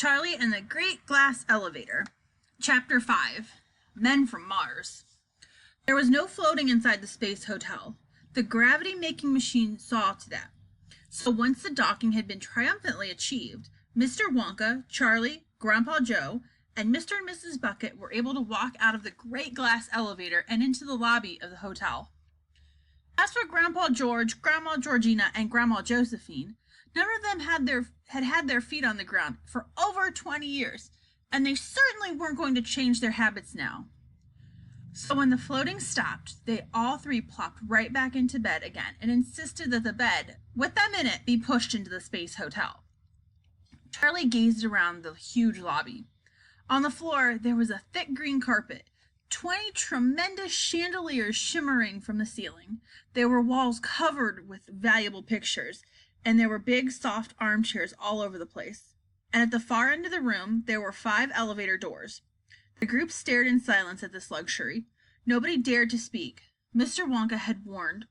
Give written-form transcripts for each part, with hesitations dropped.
Charlie and the Great Glass Elevator. Chapter 5. Men from Mars. There was no floating inside the space hotel. The gravity-making machine saw to that. So once the docking had been triumphantly achieved, Mr. Wonka, Charlie, Grandpa Joe, and Mr. and Mrs. Bucket were able to walk out of the Great Glass Elevator and into the lobby of the hotel. As for Grandpa George, Grandma Georgina, and Grandma Josephine, none of them had their feet on the ground for over 20 years, and they certainly weren't going to change their habits now. So when the floating stopped, they all three plopped right back into bed again and insisted that the bed, with them in it, be pushed into the space hotel. Charlie gazed around the huge lobby. On the floor, there was a thick green carpet, 20 tremendous chandeliers shimmering from the ceiling. There were walls covered with valuable pictures, and there were big, soft armchairs all over the place. And at the far end of the room, there were 5 elevator doors. The group stared in silence at this luxury. Nobody dared to speak. Mr. Wonka had warned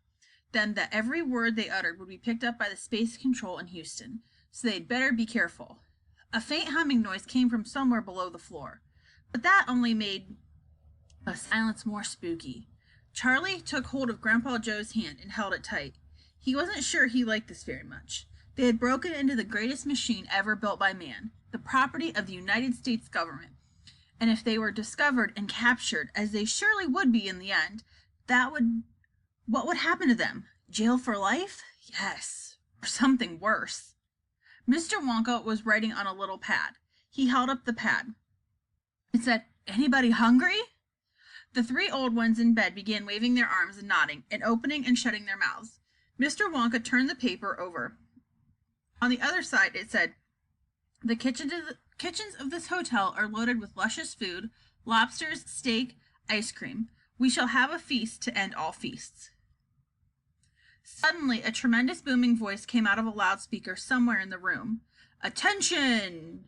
them that every word they uttered would be picked up by the space control in Houston, so they'd better be careful. A faint humming noise came from somewhere below the floor, but that only made the silence more spooky. Charlie took hold of Grandpa Joe's hand and held it tight. He wasn't sure he liked this very much. They had broken into the greatest machine ever built by man, the property of the United States government. And if they were discovered and captured, as they surely would be in the end, what would happen to them? Jail for life? Yes, or something worse. Mr. Wonka was writing on a little pad. He held up the pad. It said, "Anybody hungry?" The 3 old ones in bed began waving their arms and nodding, and opening and shutting their mouths. Mr. Wonka turned the paper over. On the other side, it said, "The kitchens of this hotel are loaded with luscious food, lobsters, steak, ice cream. We shall have a feast to end all feasts." Suddenly, a tremendous booming voice came out of a loudspeaker somewhere in the room. "Attention!"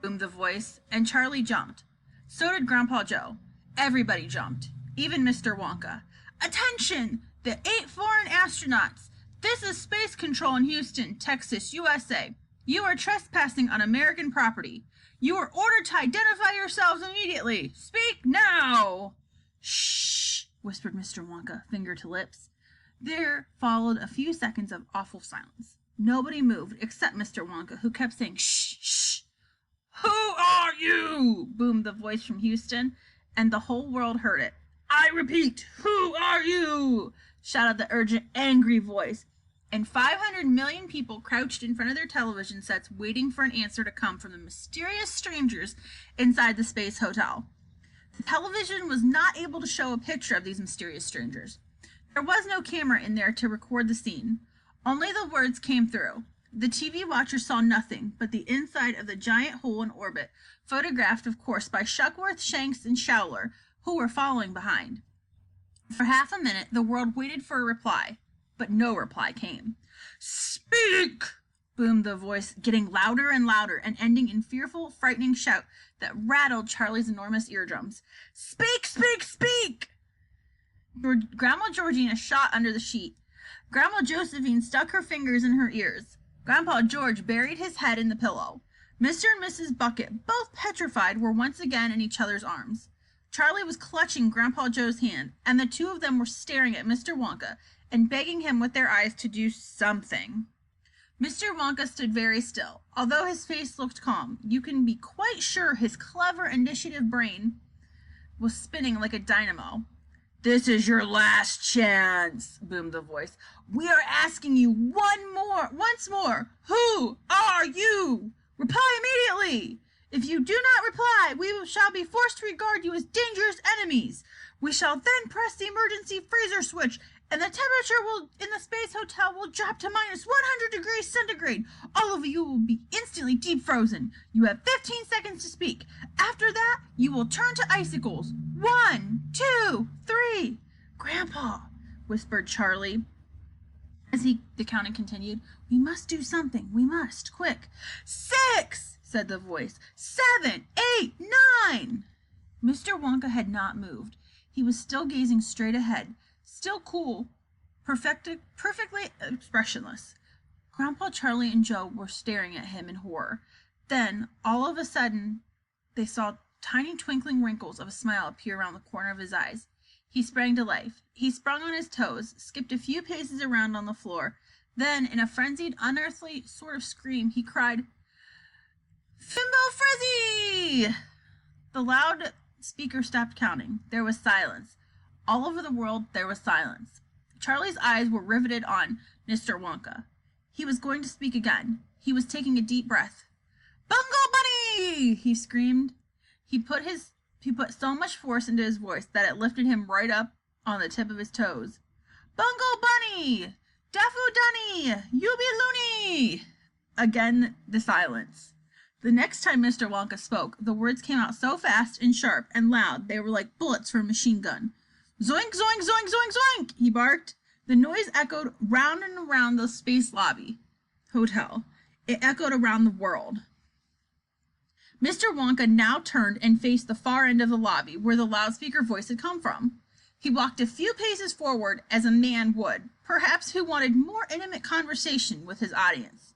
boomed the voice, and Charlie jumped. So did Grandpa Joe. Everybody jumped, even Mr. Wonka. "Attention! The 8 foreign astronauts! This is Space Control in Houston, Texas, USA. You are trespassing on American property. You are ordered to identify yourselves immediately. Speak now!" "Shh!" whispered Mr. Wonka, finger to lips. There followed a few seconds of awful silence. Nobody moved except Mr. Wonka, who kept saying, "Shh, shh." "Who are you?" boomed the voice from Houston, and the whole world heard it. "I repeat, who are you?" shouted the urgent, angry voice, and 500 million people crouched in front of their television sets waiting for an answer to come from the mysterious strangers inside the space hotel. The television was not able to show a picture of these mysterious strangers. There was no camera in there to record the scene. Only the words came through. The TV watcher saw nothing but the inside of the giant hole in orbit, photographed, of course, by Shuckworth, Shanks, and Showler, who were following behind. For half a minute, the world waited for a reply, but no reply came. "Speak!" boomed the voice, getting louder and louder, and ending in fearful, frightening shout that rattled Charlie's enormous eardrums. "Speak! Speak! Speak!" Grandma Georgina shot under the sheet. Grandma Josephine stuck her fingers in her ears. Grandpa George buried his head in the pillow. Mr. and Mrs. Bucket, both petrified, were once again in each other's arms. Charlie was clutching Grandpa Joe's hand, and the 2 of them were staring at Mr. Wonka and begging him with their eyes to do something. Mr. Wonka stood very still. Although his face looked calm, you can be quite sure his clever, initiative brain was spinning like a dynamo. "This is your last chance," boomed the voice. "We are asking you once more. Who are you? Reply immediately. If you do not reply, we shall be forced to regard you as dangerous enemies. We shall then press the emergency freezer switch, and the temperature in the space hotel will drop to minus 100 degrees centigrade. All of you will be instantly deep frozen. You have 15 seconds to speak. After that, you will turn to icicles. 1, 2, 3. "Grandpa," whispered Charlie, as the counting continued, "we must do something. We must. Quick." "6," said the voice. 7, 8, 9. Mr. Wonka had not moved. He was still gazing straight ahead, still cool, perfectly expressionless. Grandpa, Charlie, and Joe were staring at him in horror. Then, all of a sudden, they saw tiny twinkling wrinkles of a smile appear around the corner of his eyes. He sprang to life. He sprung on his toes, skipped a few paces around on the floor. Then, in a frenzied, unearthly sort of scream, he cried, "Fimbo Frizzy!" The loud speaker stopped counting. There was silence. All over the world, there was silence. Charlie's eyes were riveted on Mr. Wonka. He was going to speak again. He was taking a deep breath. "Bungo Bunny!" he screamed. He put so much force into his voice that it lifted him right up on the tip of his toes. "Bungo Bunny! Daffo Dunny! You be loony!" Again, the silence. The next time Mr. Wonka spoke, the words came out so fast and sharp and loud they were like bullets from a machine gun. "Zoink, zoink, zoink, zoink, zoink!" he barked. The noise echoed round and around the space lobby hotel. It echoed around the world. Mr. Wonka now turned and faced the far end of the lobby where the loudspeaker voice had come from. He walked a few paces forward as a man would, perhaps who wanted more intimate conversation with his audience.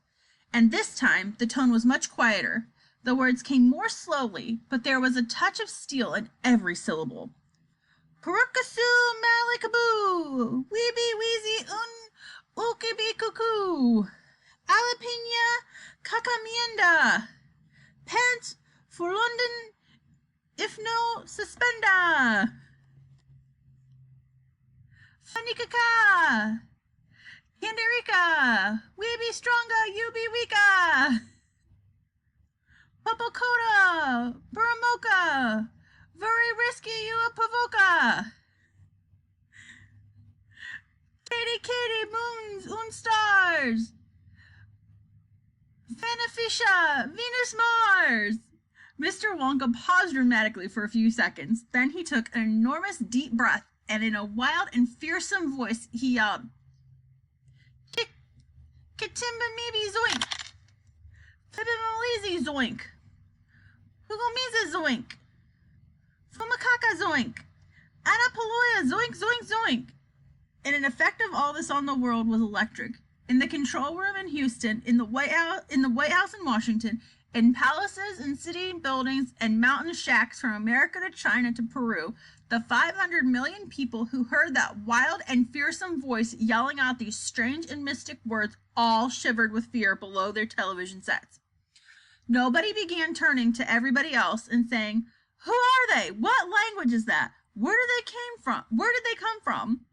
And this time the tone was much quieter. The words came more slowly, but there was a touch of steel in every syllable. "Kurukasoo malikaboo, weeby weezy ukibi cuckoo, alapina kakamienda, pants for London if no suspenda, fanikaka, Yanderika, we be stronger, you be weaker. Popokota, Buramoka, very risky you a pavoka. Katie, moons, stars. Beneficia, Venus, Mars. Mr. Wonka paused dramatically for a few seconds. Then he took an enormous deep breath, and in a wild and fearsome voice he yelled, "Katimba maybe zoink! Fibimalizi zoink! Hugomiza zoink! Fumakaka zoink! Anapaloya zoink zoink zoink!" And an effect of all this on the world was electric. In the control room in Houston, in the White House in Washington, in palaces and city buildings and mountain shacks from America to China to Peru, the 500 million people who heard that wild and fearsome voice yelling out these strange and mystic words all shivered with fear below their television sets. Nobody began turning to everybody else and saying, "Who are they? What language is that? Where did they come from?"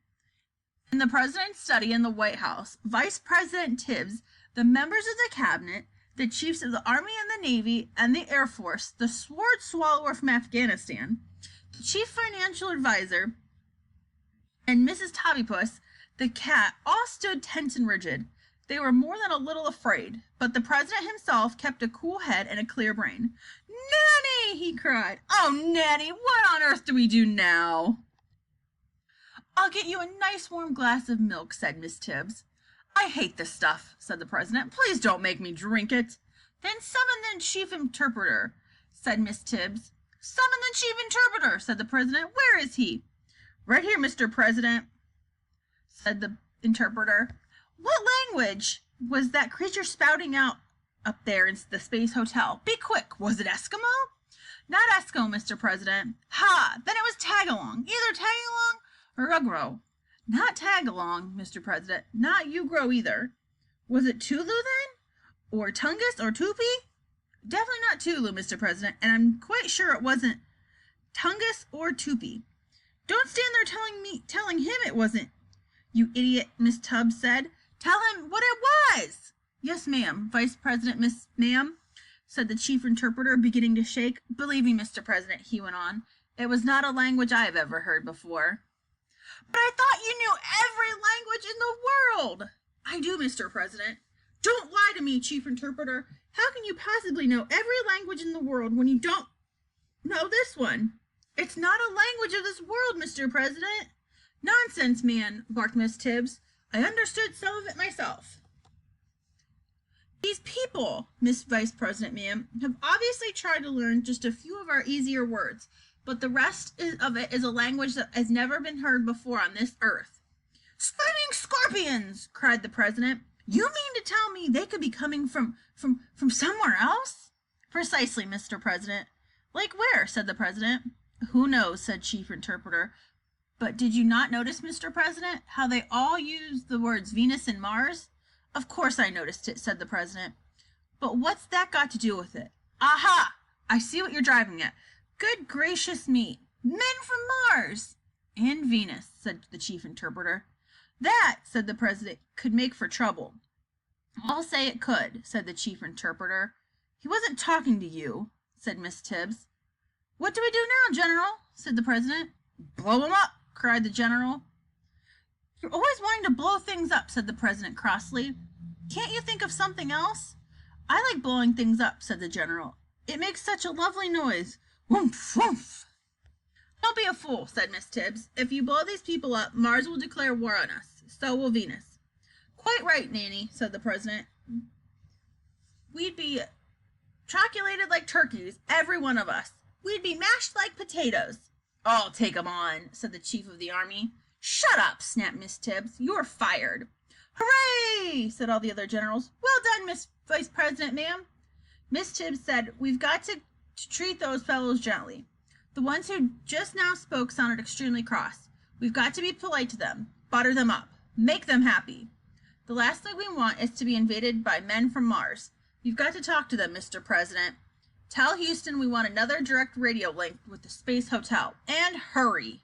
In the president's study in the White House, Vice President Tibbs, the members of the cabinet, the chiefs of the Army and the Navy and the Air Force, the sword swallower from Afghanistan, the chief financial advisor, and Mrs. Tobypuss, the cat, all stood tense and rigid. They were more than a little afraid, but the president himself kept a cool head and a clear brain. "Nanny!" he cried. "Oh, Nanny, what on earth do we do now?" "I'll get you a nice warm glass of milk," said Miss Tibbs. "I hate this stuff," said the president. "Please don't make me drink it." "Then summon the chief interpreter," said Miss Tibbs. "Summon the chief interpreter," said the president. "Where is he?" "Right here, Mr. President," said the interpreter. What language was that creature spouting out up there in the Space Hotel? Be quick. Was it Eskimo? Not Eskimo, Mr. President. Ha! Then it was Tagalong. Either Tagalong or Ugro. Not Tagalong, Mr. President. Not Ugro either. Was it Tulu then? Or Tungus or Tupi? Definitely not Tulu, Mr. President, and I'm quite sure it wasn't Tungus or Tupi. Don't stand there telling him it wasn't, you idiot, Miss Tubbs said. Tell him what it was. Yes, ma'am, Vice President, ma'am, said the chief interpreter, beginning to shake. Believe me, Mr. President, he went on, it was not a language I have ever heard before. But I thought you knew every language in the world. I do, Mr. President. Don't lie to me, chief interpreter. How can you possibly know every language in the world when you don't know this one? It's not a language of this world, Mr. President. Nonsense, man, barked Miss Tibbs. I understood some of it myself. These people, Miss Vice President, ma'am, have obviously tried to learn just a few of our easier words, but the rest of it is a language that has never been heard before on this earth. Spinning scorpions, cried the president. You mean to tell me they could be coming from somewhere else? Precisely, Mr. President. Like where? Said the President. Who knows, said Chief Interpreter. But did you not notice, Mr. President, how they all use the words Venus and Mars? Of course I noticed it, said the President. But what's that got to do with it? Aha! I see what you're driving at. Good gracious me. Men from Mars! And Venus, said the Chief Interpreter. That, said the President, could make for trouble. I'll say it could, said the Chief Interpreter. He wasn't talking to you, said Miss Tibbs. What do we do now, General? Said the President. Blow 'em up, cried the General. You're always wanting to blow things up, said the President crossly. Can't you think of something else? I like blowing things up, said the General. It makes such a lovely noise. Woomph, woomph. Don't be a fool, said Miss Tibbs. If you blow these people up, Mars will declare war on us. So will Venus. Quite right, Nanny, said the President. We'd be chocolated like turkeys, every one of us. We'd be mashed like potatoes. I'll take 'em on, said the Chief of the Army. Shut up, snapped Miss Tibbs. You're fired. Hooray, said all the other generals. Well done, Miss Vice President, ma'am. Miss Tibbs said, we've got to treat those fellows gently. The ones who just now spoke sounded extremely cross. We've got to be polite to them, butter them up, make them happy. The last thing we want is to be invaded by men from Mars. You've got to talk to them, Mr. President. Tell Houston we want another direct radio link with the Space Hotel. And hurry.